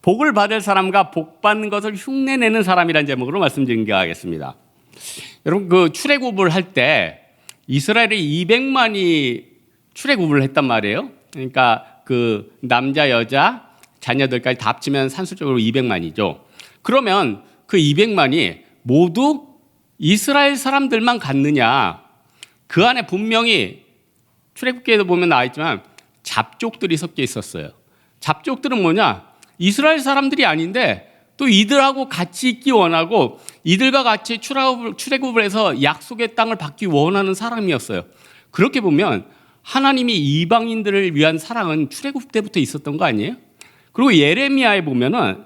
복을 받을 사람과 복 받는 것을 흉내내는 사람이라는 제목으로 말씀 증거하겠습니다. 여러분, 그 출애굽을 할 때 이스라엘이 200만이 출애굽을 했단 말이에요. 그러니까 그 남자, 여자, 자녀들까지 다 합치면 산술적으로 200만이죠. 그러면 그 200만이 모두 이스라엘 사람들만 갔느냐? 그 안에 분명히 출애굽기에도 보면 나와 있지만 잡족들이 섞여 있었어요. 잡족들은 뭐냐? 이스라엘 사람들이 아닌데 또 이들하고 같이 있기 원하고 이들과 같이 출애굽을 해서 약속의 땅을 받기 원하는 사람이었어요. 그렇게 보면 하나님이 이방인들을 위한 사랑은 출애굽 때부터 있었던 거 아니에요? 그리고 예레미야에 보면은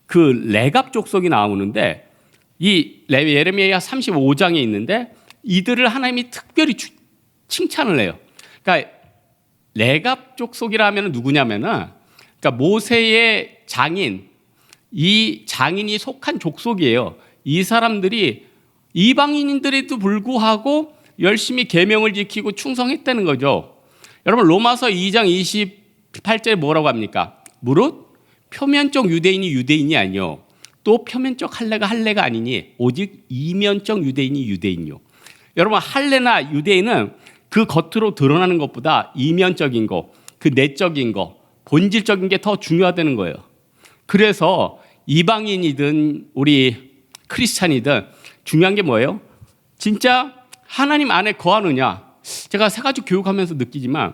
그 레갑 족속이 나오는데 이 예레미야 35장에 있는데 이들을 하나님이 특별히 칭찬을 해요. 그러니까 레갑 족속이라 하면 누구냐면은 그러니까 모세의 장인, 이 장인이 속한 족속이에요. 이 사람들이 이방인들에도 불구하고 열심히 계명을 지키고 충성했다는 거죠. 여러분, 로마서 2장 28절에 뭐라고 합니까? 무릇 표면적 유대인이 유대인이 아니요 또 표면적 할례가 아니니 오직 이면적 유대인이 유대인이요. 여러분, 할례나 유대인은 그 겉으로 드러나는 것보다 이면적인 거, 그 내적인 거, 본질적인 게 더 중요하다는 거예요. 그래서 이방인이든 우리 크리스찬이든 중요한 게 뭐예요? 진짜 하나님 안에 거하느냐. 제가 세 가지 교육하면서 느끼지만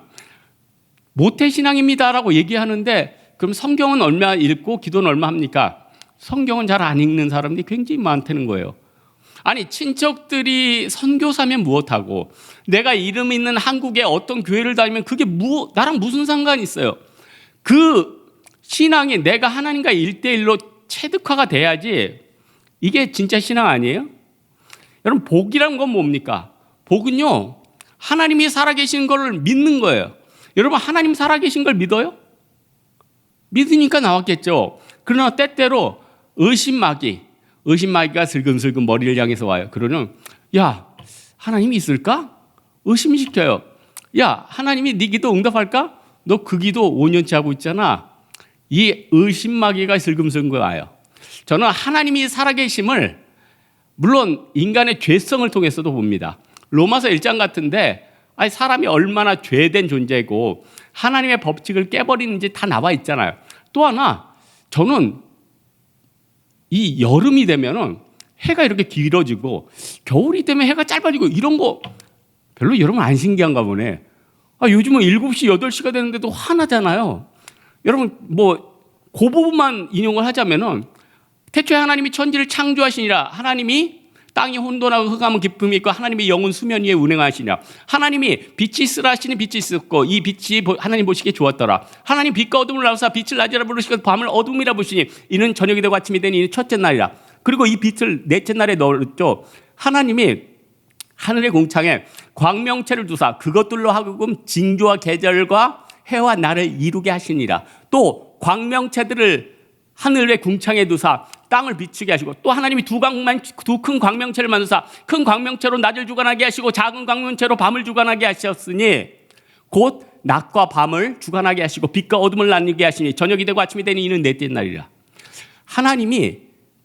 모태신앙입니다라고 얘기하는데 그럼 성경은 얼마 읽고 기도는 얼마 합니까? 성경은 잘 안 읽는 사람들이 굉장히 많다는 거예요. 아니, 친척들이 선교사면 무엇하고 내가 이름 있는 한국의 어떤 교회를 다니면 그게 나랑 무슨 상관이 있어요? 그 신앙이 내가 하나님과 1대1로 체득화가 돼야지 이게 진짜 신앙 아니에요? 여러분, 복이란 건 뭡니까? 복은요, 하나님이 살아계신 걸 믿는 거예요. 여러분, 하나님 살아계신 걸 믿어요? 믿으니까 나왔겠죠. 그러나 때때로 의심마귀가 슬금슬금 머리를 향해서 와요. 그러면 야, 하나님이 있을까? 의심시켜요. 야, 하나님이 네 기도 응답할까? 너 그 기도 5년째 하고 있잖아. 이 의심마귀가 슬금슬금 와요. 저는 하나님이 살아계심을 물론 인간의 죄성을 통해서도 봅니다. 로마서 1장 같은데 사람이 얼마나 죄된 존재고 하나님의 법칙을 깨버리는지 다 나와 있잖아요. 또 하나, 저는 이 여름이 되면은 해가 이렇게 길어지고 겨울이 되면 해가 짧아지고 이런 거 별로 여러분 안 신기한가 보네. 요즘은 7시, 8시가 되는데도 화나잖아요. 여러분, 그 부분만 인용을 하자면은 태초에 하나님이 천지를 창조하시니라. 하나님이 땅이 혼돈하고 흑암은 기쁨이 있고 하나님이 영은 수면 위에 운행하시니라. 하나님이 빛이 있으라 하시니 빛이 있었고 이 빛이 하나님 보시기에 좋았더라. 하나님 빛과 어둠을 나누사 빛을 낮이라 부르시고 밤을 어둠이라 부르시니 이는 저녁이 되고 아침이 되니 이는 첫째 날이라. 그리고 이 빛을 넷째 날에 넣었죠. 하나님이 하늘의 공창에 광명체를 두사 그것들로 하여금 징조와 계절과 해와 날을 이루게 하시니라. 또 광명체들을 하늘의 궁창에 두사 땅을 비추게 하시고 또 하나님이 두 큰 광명체를 만드사 큰 광명체로 낮을 주관하게 하시고 작은 광명체로 밤을 주관하게 하셨으니 곧 낮과 밤을 주관하게 하시고 빛과 어둠을 나누게 하시니 저녁이 되고 아침이 되니 이는 넷째 날이라. 하나님이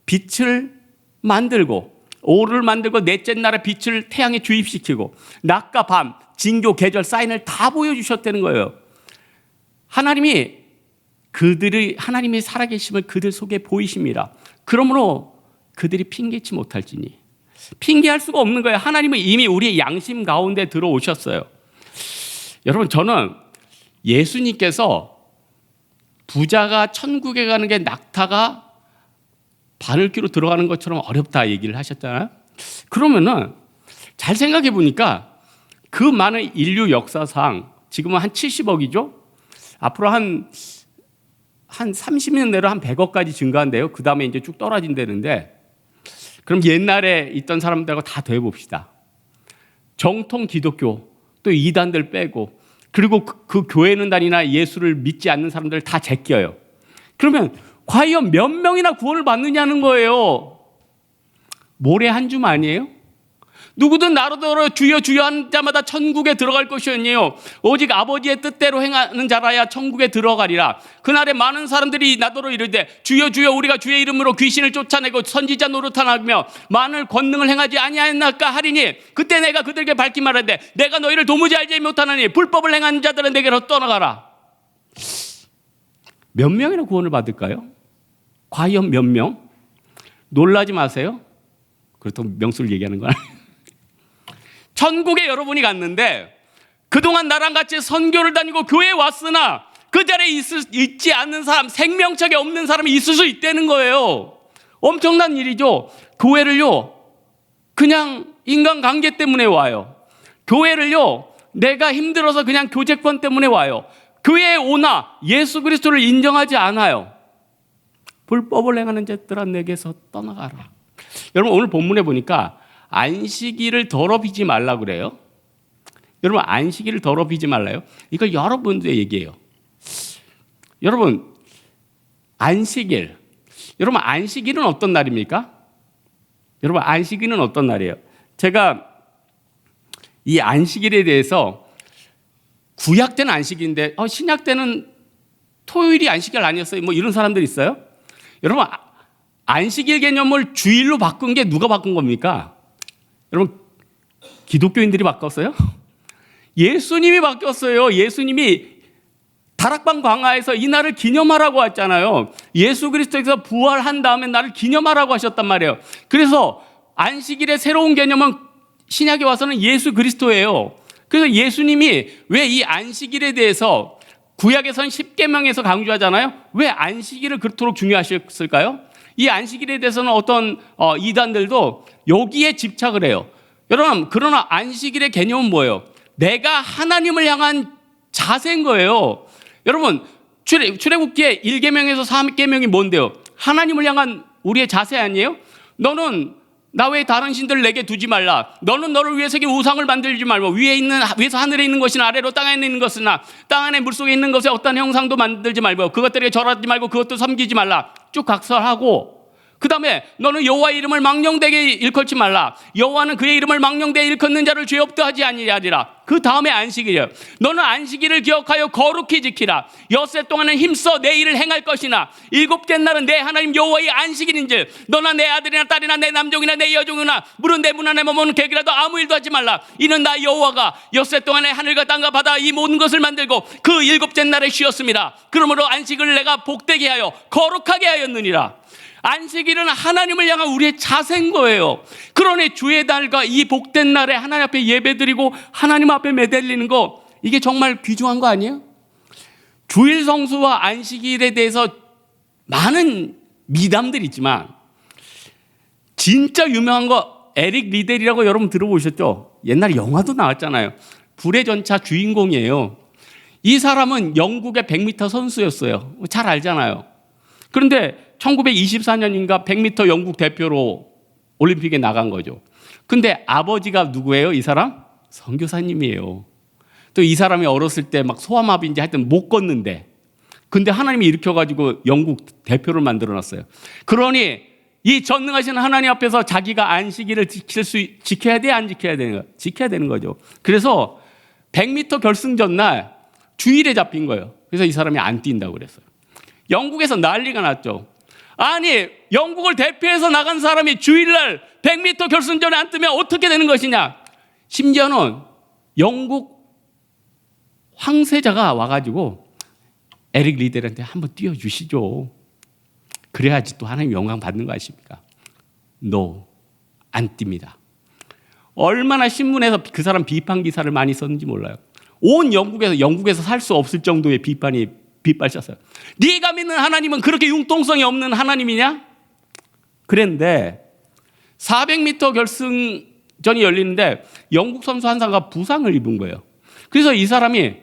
빛을 만들고 오후를 만들고 넷째 날에 빛을 태양에 주입시키고 낮과 밤, 징조, 계절, 사인을 다 보여주셨다는 거예요. 하나님이 하나님의 살아계심을 그들 속에 보이십니다. 그러므로 그들이 핑계치 못할지니. 핑계할 수가 없는 거예요. 하나님은 이미 우리의 양심 가운데 들어오셨어요. 여러분, 저는 예수님께서 부자가 천국에 가는 게 낙타가 바늘귀로 들어가는 것처럼 어렵다 얘기를 하셨잖아요. 그러면은 잘 생각해 보니까 그 많은 인류 역사상 지금은 한 70억이죠. 앞으로 한 30년 내로 한 100억까지 증가한대요. 그 다음에 이제 쭉 떨어진다는데, 그럼 옛날에 있던 사람들하고 다 더해봅시다. 정통 기독교, 또 이단들 빼고, 그리고 그 교회는 다니나 예수를 믿지 않는 사람들 다 제껴요. 그러면 과연 몇 명이나 구원을 받느냐는 거예요. 모래 한 줌 아니에요? 누구든 나더러 주여 주여 하는 자마다 천국에 들어갈 것이 아니에요. 오직 아버지의 뜻대로 행하는 자라야 천국에 들어가리라. 그날에 많은 사람들이 나더러 이르되 주여 주여 우리가 주의 이름으로 귀신을 쫓아내고 선지자 노릇하며 많은 권능을 행하지 아니하였나까 하리니 그때 내가 그들에게 밝히 말하되 내가 너희를 도무지 알지 못하나니 불법을 행하는 자들은 내게로 떠나가라. 몇 명이나 구원을 받을까요? 과연 몇 명? 놀라지 마세요. 그렇다고 명수를 얘기하는 건 아니에요. 천국에 여러분이 갔는데 그동안 나랑 같이 선교를 다니고 교회에 왔으나 그 자리에 있지 않는 사람, 생명책에 없는 사람이 있을 수 있다는 거예요. 엄청난 일이죠. 교회를요, 그냥 인간관계 때문에 와요. 교회를요, 내가 힘들어서 그냥 교제권 때문에 와요. 교회에 오나 예수 그리스도를 인정하지 않아요. 불법을 행하는 자들아 내게서 떠나가라. 여러분 오늘 본문에 보니까 안식일을 더럽히지 말라 그래요. 여러분 안식일을 더럽히지 말라요. 이거 여러분들 얘기예요. 여러분 안식일은 어떤 날입니까? 여러분 안식일은 어떤 날이에요? 제가 이 안식일에 대해서 구약 때는 안식일인데 신약 때는 토요일이 안식일 아니었어요? 뭐 이런 사람들 있어요? 여러분 안식일 개념을 주일로 바꾼 게 누가 바꾼 겁니까? 여러분 기독교인들이 바꿨어요? 예수님이 바뀌었어요. 예수님이 다락방 광야에서 이 날을 기념하라고 했잖아요. 예수 그리스도께서 부활한 다음에 나를 기념하라고 하셨단 말이에요. 그래서 안식일의 새로운 개념은 신약에 와서는 예수 그리스도예요. 그래서 예수님이 왜 이 안식일에 대해서 구약에서는 10계명에서 강조하잖아요. 왜 안식일을 그토록 중요하셨을까요? 이 안식일에 대해서는 어떤 이단들도 여기에 집착을 해요. 여러분 그러나 안식일의 개념은 뭐예요? 내가 하나님을 향한 자세인 거예요. 여러분 출애굽기의 1계명에서 3계명이 뭔데요? 하나님을 향한 우리의 자세 아니에요? 너는 나 외에 다른 신들을 내게 두지 말라. 너는 너를 위해 새긴 우상을 만들지 말고 위에서 하늘에 있는 것이나 아래로 땅에 있는 것이나 땅 안에 물속에 있는 것에 어떤 형상도 만들지 말고 그것들에게 절하지 말고 그것도 섬기지 말라. 쭉 각설하고 그 다음에 너는 여호와의 이름을 망령되게 일컫지 말라. 여호와는 그의 이름을 망령되게 일컫는 자를 죄 없다 하지 아니하리라. 그 다음에 안식일이에요. 너는 안식일을 기억하여 거룩히 지키라. 엿새 동안은 힘써 내 일을 행할 것이나 일곱째 날은 내 하나님 여호와의 안식일인즉 너나 내 아들이나 딸이나 내 남종이나 내 여종이나 물은 내 문 안에 머무는 객이라도 아무 일도 하지 말라. 이는 나 여호와가 엿새 동안에 하늘과 땅과 바다 이 모든 것을 만들고 그 일곱째 날에 쉬었습니다. 그러므로 안식을 내가 복되게 하여 거룩하게 하였느니라. 안식일은 하나님을 향한 우리의 자세인 거예요. 그러니 주의 날과 이 복된 날에 하나님 앞에 예배드리고 하나님 앞에 매달리는 거 이게 정말 귀중한 거 아니에요? 주일 성수와 안식일에 대해서 많은 미담들이 있지만 진짜 유명한 거 에릭 리델이라고 여러분 들어보셨죠? 옛날에 영화도 나왔잖아요. 불의 전차 주인공이에요. 이 사람은 영국의 100m 선수였어요. 잘 알잖아요. 그런데 1924년인가 100m 영국 대표로 올림픽에 나간 거죠. 근데 아버지가 누구예요? 이 사람? 선교사님이에요. 또 이 사람이 어렸을 때 막 소아마비인지 하여튼 못 걷는데 근데 하나님이 일으켜가지고 영국 대표를 만들어놨어요. 그러니 이 전능하신 하나님 앞에서 자기가 안식일을 지켜야 돼? 안 지켜야 되는 거야? 지켜야 되는 거죠. 그래서 100m 결승전 날 주일에 잡힌 거예요. 그래서 이 사람이 안 뛴다고 그랬어요. 영국에서 난리가 났죠. 아니 영국을 대표해서 나간 사람이 주일날 100m 결승전에 안 뜨면 어떻게 되는 것이냐. 심지어는 영국 황세자가 와가지고 에릭 리델한테 한번 띄워주시죠. 그래야지 또 하나님 영광 받는 거 아십니까? No, 안 띱니다. 얼마나 신문에서 그 사람 비판 기사를 많이 썼는지 몰라요. 온 영국에서 살 수 없을 정도의 비판이 빗발쳤어요. 네가 믿는 하나님은 그렇게 융통성이 없는 하나님이냐? 그랬는데 400m 결승전이 열리는데 영국 선수 한 사람가 부상을 입은 거예요. 그래서 이 사람이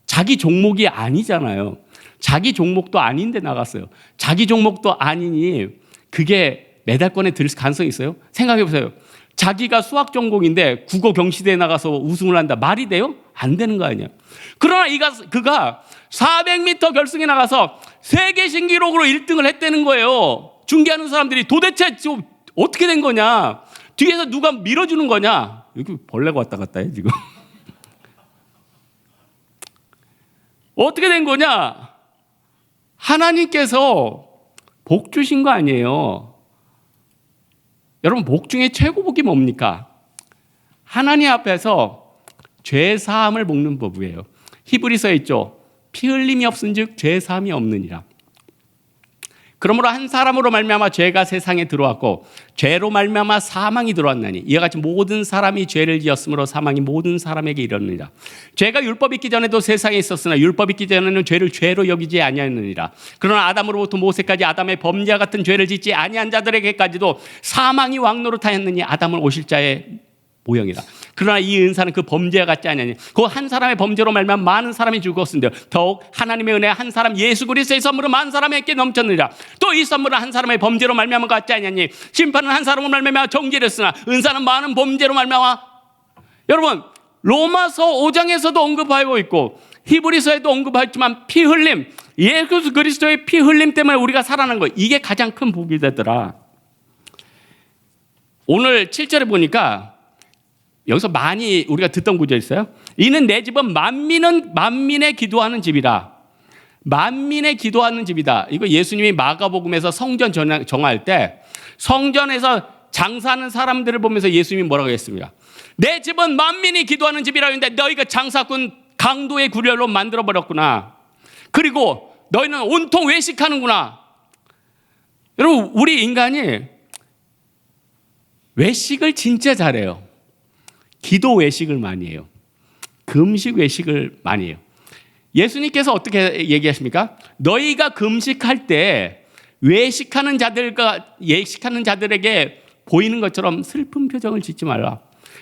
자기 종목이 아니잖아요. 자기 종목도 아닌데 나갔어요. 자기 종목도 아니니 그게 메달권에 들 가능성이 있어요? 생각해 보세요. 자기가 수학 전공인데 국어 경시대에 나가서 우승을 한다. 말이 돼요? 안 되는 거 아니야. 그러나 그가 400m 결승에 나가서 세계 신기록으로 1등을 했다는 거예요. 중계하는 사람들이 도대체 어떻게 된 거냐. 뒤에서 누가 밀어주는 거냐? 여기 벌레가 왔다 갔다 해 지금. 어떻게 된 거냐? 하나님께서 복 주신 거 아니에요. 여러분, 복 중에 최고 복이 뭡니까? 하나님 앞에서 죄 사함을 먹는 법이에요. 히브리서에 있죠. 피 흘림이 없은즉 죄 사함이 없느니라. 그러므로 한 사람으로 말미암아 죄가 세상에 들어왔고 죄로 말미암아 사망이 들어왔나니 이와 같이 모든 사람이 죄를 지었으므로 사망이 모든 사람에게 이르느니라. 죄가 율법 있기 전에도 세상에 있었으나 율법 있기 전에는 죄를 죄로 여기지 아니하느니라. 그러나 아담으로부터 모세까지 아담의 범죄와 같은 죄를 짓지 아니한 자들에게까지도 사망이 왕노릇하였느니 아담은 오실자의 모형이라. 그러나 이 은사는 그 범죄와 같지 아니하니 그 한 사람의 범죄로 말미암아 많은 사람이 죽었은데 더욱 하나님의 은혜 한 사람 예수 그리스도의 선물은 많은 사람에게 넘쳤느니라. 또 이 선물은 한 사람의 범죄로 말미암아 같지 아니하니 심판은 한 사람으로 말미암아 정죄됐으나 은사는 많은 범죄로 말미암아. 여러분, 로마서 5장에서도 언급하고 있고 히브리서에도 언급했지만 피 흘림, 예수 그리스도의 피 흘림 때문에 우리가 살아난 거, 이게 가장 큰 복이 되더라. 오늘 7절에 보니까 여기서 많이 우리가 듣던 구절 있어요. 이는 내 집은 만민의 기도하는 집이라. 만민의 기도하는 집이다. 이거 예수님이 마가복음에서 성전 정할 때 성전에서 장사하는 사람들을 보면서 예수님이 뭐라고 했습니까? 내 집은 만민이 기도하는 집이라 했는데 너희가 장사꾼 강도의 구렬로 만들어버렸구나. 그리고 너희는 온통 외식하는구나. 여러분, 우리 인간이 외식을 진짜 잘해요. 기도 외식을 많이 해요. 금식 외식을 많이 해요. 예수님께서 어떻게 얘기하십니까? 너희가 금식할 때 외식하는 자들에게 보이는 것처럼 슬픈 표정을 짓지 말라.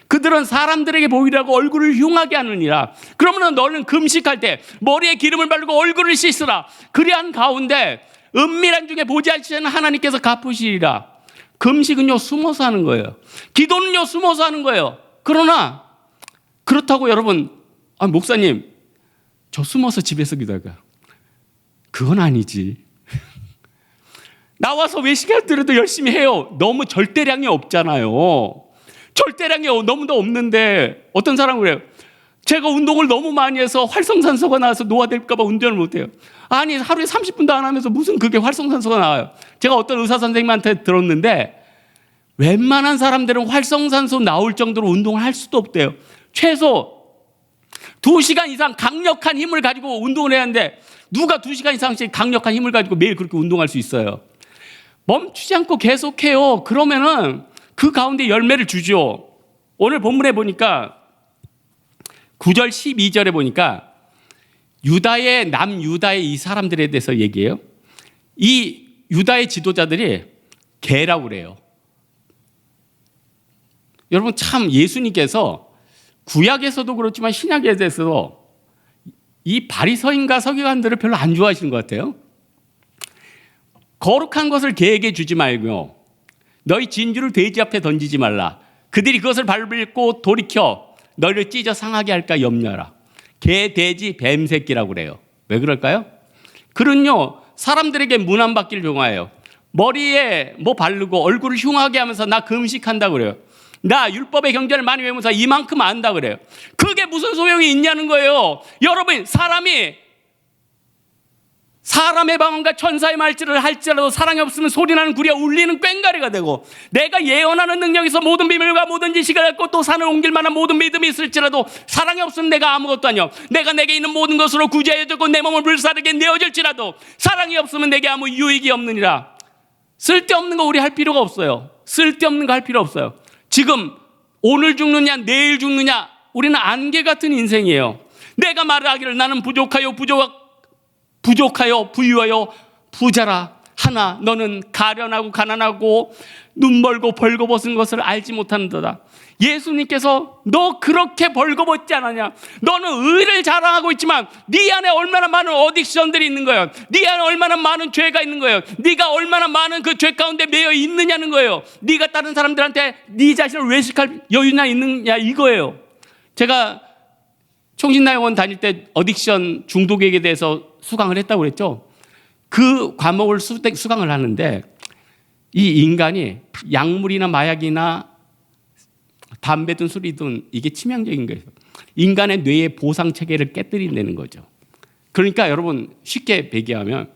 그들은 사람들에게 보이라고 얼굴을 흉하게 하느니라. 그러면 너는 금식할 때 머리에 기름을 바르고 얼굴을 씻으라. 그리한 가운데 은밀한 중에 보지 않으시는 하나님께서 갚으시리라. 금식은요, 숨어서 하는 거예요. 기도는요, 숨어서 하는 거예요. 그러나 그렇다고 여러분, 목사님 저 숨어서 집에서 기도할까요? 그건 아니지. 나와서 외식할 때라도 열심히 해요. 너무 절대량이 없잖아요. 절대량이 너무도 없는데 어떤 사람은 그래요. 제가 운동을 너무 많이 해서 활성산소가 나와서 노화될까 봐 운전을 못해요. 아니, 하루에 30분도 안 하면서 무슨 그게 활성산소가 나와요. 제가 어떤 의사 선생님한테 들었는데 웬만한 사람들은 활성산소 나올 정도로 운동을 할 수도 없대요. 최소 2시간 이상 강력한 힘을 가지고 운동을 해야 하는데 누가 2시간 이상씩 강력한 힘을 가지고 매일 그렇게 운동할 수 있어요? 멈추지 않고 계속해요. 그러면은 그 가운데 열매를 주죠. 오늘 본문에 보니까 9절 12절에 보니까 남유다의 이 사람들에 대해서 얘기해요. 이 유다의 지도자들이 개라고 그래요. 여러분, 참 예수님께서 구약에서도 그렇지만 신약에 대해서도 이 바리새인과 서기관들을 별로 안 좋아하시는 것 같아요. 거룩한 것을 개에게 주지 말고 너희 진주를 돼지 앞에 던지지 말라. 그들이 그것을 밟고 돌이켜 너희를 찢어 상하게 할까 염려하라. 개, 돼지, 뱀 새끼라고 그래요. 왜 그럴까요? 그는요, 사람들에게 문안받기를 좋아해요. 머리에 뭐 바르고 얼굴을 흉하게 하면서 나 금식한다고 그래요. 나 율법의 경전을 많이 외우면서 이만큼 안다 그래요. 그게 무슨 소용이 있냐는 거예요. 여러분, 사람의 방언과 천사의 말질을 할지라도 사랑이 없으면 소리나는 구리와 울리는 꽹과리가 되고, 내가 예언하는 능력에서 모든 비밀과 모든 지식을 갖고 또 산을 옮길 만한 모든 믿음이 있을지라도 사랑이 없으면 내가 아무것도 아니요. 내가 내게 있는 모든 것으로 구제하여 주고 내 몸을 불사르게 내어질지라도 사랑이 없으면 내게 아무 유익이 없느니라. 쓸데없는 거 우리 할 필요가 없어요. 쓸데없는 거 할 필요 없어요. 지금 오늘 죽느냐 내일 죽느냐, 우리는 안개 같은 인생이에요. 내가 말하기를 나는 부족하여 부유하여 부자라 하나 너는 가련하고 가난하고 눈멀고 벌거벗은 것을 알지 못하는도다. 예수님께서 너 그렇게 벌거벗지 않았냐? 너는 의를 자랑하고 있지만 네 안에 얼마나 많은 어딕션들이 있는 거예요. 네 안에 얼마나 많은 죄가 있는 거예요. 네가 얼마나 많은 그 죄 가운데 매여 있느냐는 거예요. 네가 다른 사람들한테 네 자신을 외식할 여유나 있느냐, 이거예요. 제가 총신나영원 다닐 때 어딕션 중독에게 대해서 수강을 했다고 그랬죠. 그 과목을 수강을 하는데 이 인간이 약물이나 마약이나 담배든 술이든 이게 치명적인 거예요. 인간의 뇌의 보상 체계를 깨뜨린다는 거죠. 그러니까 여러분 쉽게 얘기하면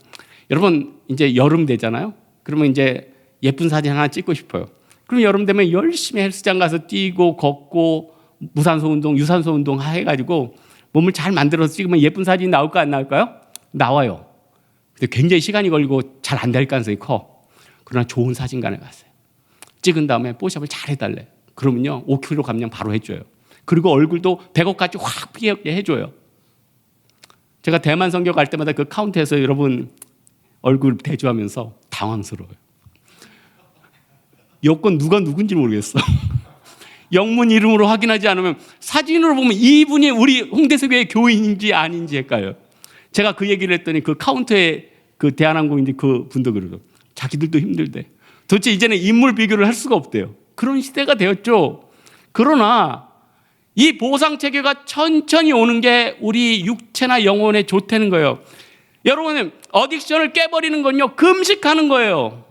여러분 이제 여름 되잖아요. 그러면 이제 예쁜 사진 하나 찍고 싶어요. 그럼 여름 되면 열심히 헬스장 가서 뛰고 걷고 무산소 운동, 유산소 운동 해가지고 몸을 잘 만들어서 찍으면 예쁜 사진이 나올까 안 나올까요? 나와요. 근데 굉장히 시간이 걸리고 잘 안 될 가능성이 커. 그러나 좋은 사진관에 갔어요. 찍은 다음에 뽀샵을 잘 해달래. 그러면요 5kg 감량 바로 해줘요. 그리고 얼굴도 100억까지 확 피게 해줘요. 제가 대만 선교 갈 때마다 그 카운터에서 여러분 얼굴 대조하면서 당황스러워요. 여권 누가 누군지 모르겠어. 영문 이름으로 확인하지 않으면 사진으로 보면 이분이 우리 홍대교회 교인인지 아닌지 헷갈려요. 제가 그 얘기를 했더니 그 카운터에 그 대한항공인지 그 분도 그러고 자기들도 힘들대. 도대체 이제는 인물 비교를 할 수가 없대요. 그런 시대가 되었죠. 그러나 이 보상체계가 천천히 오는 게 우리 육체나 영혼에 좋다는 거예요. 여러분 어딕션을 깨버리는 건요 금식하는 거예요.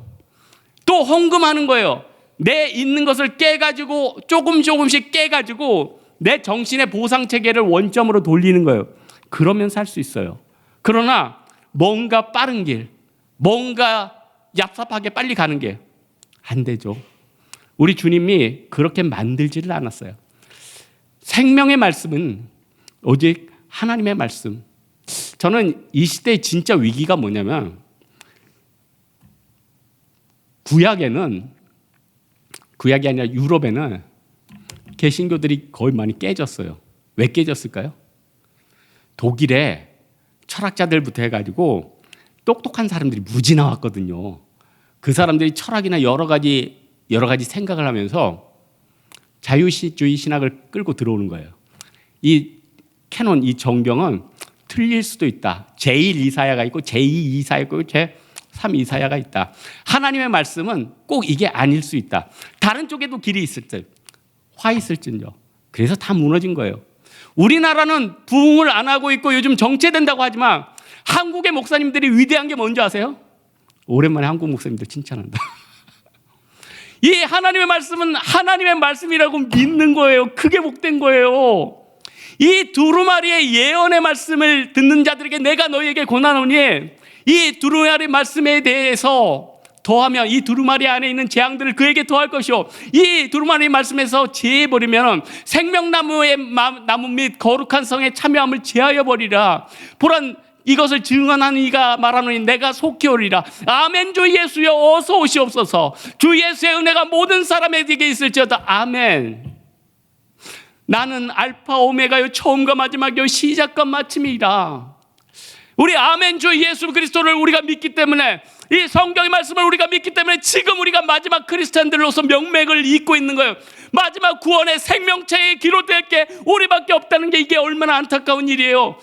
또 헌금하는 거예요. 내 있는 것을 깨가지고 조금씩 깨가지고 내 정신의 보상체계를 원점으로 돌리는 거예요. 그러면 살 수 있어요. 그러나 뭔가 빠른 길, 뭔가 얍삽하게 빨리 가는 게 안 되죠. 우리 주님이 그렇게 만들지를 않았어요. 생명의 말씀은 오직 하나님의 말씀. 저는 이 시대의 진짜 위기가 뭐냐면 구약이 아니라 유럽에는 개신교들이 거의 많이 깨졌어요. 왜 깨졌을까요? 독일에 철학자들부터 해가지고 똑똑한 사람들이 무지 나왔거든요. 그 사람들이 철학이나 여러 가지 생각을 하면서 자유주의 신학을 끌고 들어오는 거예요. 이 캐논, 이 정경은 틀릴 수도 있다. 제1 이사야가 있고 제2 이사야 있고 제3 이사야가 있다. 하나님의 말씀은 꼭 이게 아닐 수 있다. 다른 쪽에도 길이 있을 듯, 화 있을진요. 그래서 다 무너진 거예요. 우리나라는 부흥을 안 하고 있고 요즘 정체된다고 하지만 한국의 목사님들이 위대한 게 뭔지 아세요? 오랜만에 한국 목사님들 칭찬한다. 이 하나님의 말씀은 하나님의 말씀이라고 믿는 거예요. 그게 복된 거예요. 이 두루마리의 예언의 말씀을 듣는 자들에게 내가 너희에게 권하노니 이 두루마리 말씀에 대해서 더하면 이 두루마리 안에 있는 재앙들을 그에게 더할 것이요 이 두루마리 말씀에서 제해버리면 생명나무의 나무 및 거룩한 성의 참여함을 제하여 버리라. 보란 이것을 증언하는 이가 말하노니 내가 속히 오리라. 아멘. 주 예수여 어서 오시옵소서. 주 예수의 은혜가 모든 사람에게 있을지어다. 아멘. 나는 알파 오메가요 처음과 마지막이요 시작과 마침이라. 우리 아멘 주 예수 그리스도를 우리가 믿기 때문에 이 성경의 말씀을 우리가 믿기 때문에 지금 우리가 마지막 크리스찬들로서 명맥을 잇고 있는 거예요. 마지막 구원의 생명체의 기로 될 게 우리밖에 없다는 게 이게 얼마나 안타까운 일이에요.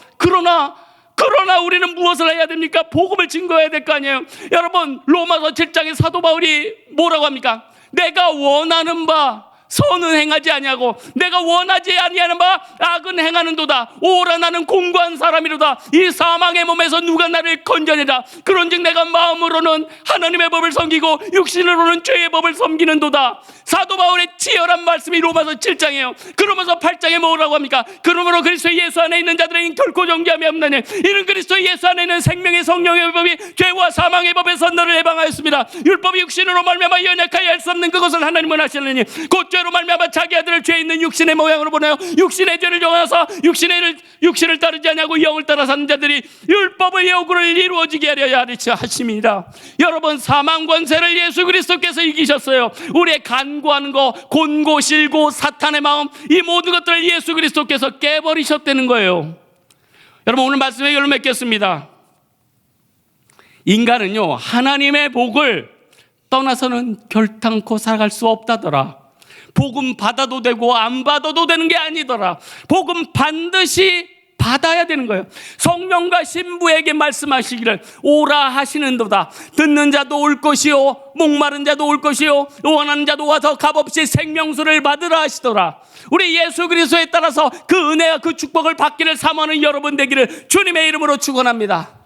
그러나 우리는 무엇을 해야 됩니까? 복음을 증거해야 될 거 아니에요. 여러분 로마서 7장에 사도 바울이 뭐라고 합니까? 내가 원하는 바 선은 행하지 아니하고 내가 원하지 아니하는 바 악은 행하는도다. 오라 나는 공고한 사람이로다. 이 사망의 몸에서 누가 나를 건져내라. 그런즉 내가 마음으로는 하나님의 법을 섬기고 육신으로는 죄의 법을 섬기는도다. 사도 바울의 치열한 말씀이 로마서 7장이에요. 그러면서 8장에 뭐라고 합니까? 그러므로 그리스도 예수 안에 있는 자들에게 결코 정죄함이 없나니 이는 그리스도 예수 안에 있는 생명의 성령의 법이 죄와 사망의 법에서 너를 해방하였습니다. 율법이 육신으로 말미암아 연약하여 할 수 없는 그것을 하나님은 하시느니 곧 죄로 말미암아 자기 아들을 죄 있는 육신의 모양으로 보내어 육신의 죄를 정하여서 육신을 따르지 아니하고 영을 따라 사는 자들이 율법의 요구를 이루어지게 하려 하심이라. 여러분 사망 권세를 예수 그리스도께서 이기셨어요. 우리의 간구하는 거, 곤고, 실고, 사탄의 마음 이 모든 것들을 예수 그리스도께서 깨버리셨다는 거예요. 여러분 오늘 말씀의 결론 맺겠습니다. 인간은요 하나님의 복을 떠나서는 결탄코 살아갈 수 없다더라. 복음 받아도 되고 안 받아도 되는 게 아니더라. 복음 반드시 받아야 되는 거예요. 성령과 신부에게 말씀하시기를 오라 하시는도다. 듣는 자도 올 것이요 목마른 자도 올 것이요 원하는 자도 와서 값없이 생명수를 받으라 하시더라. 우리 예수 그리스도에 따라서 그 은혜와 그 축복을 받기를 사모하는 여러분 되기를 주님의 이름으로 축원합니다.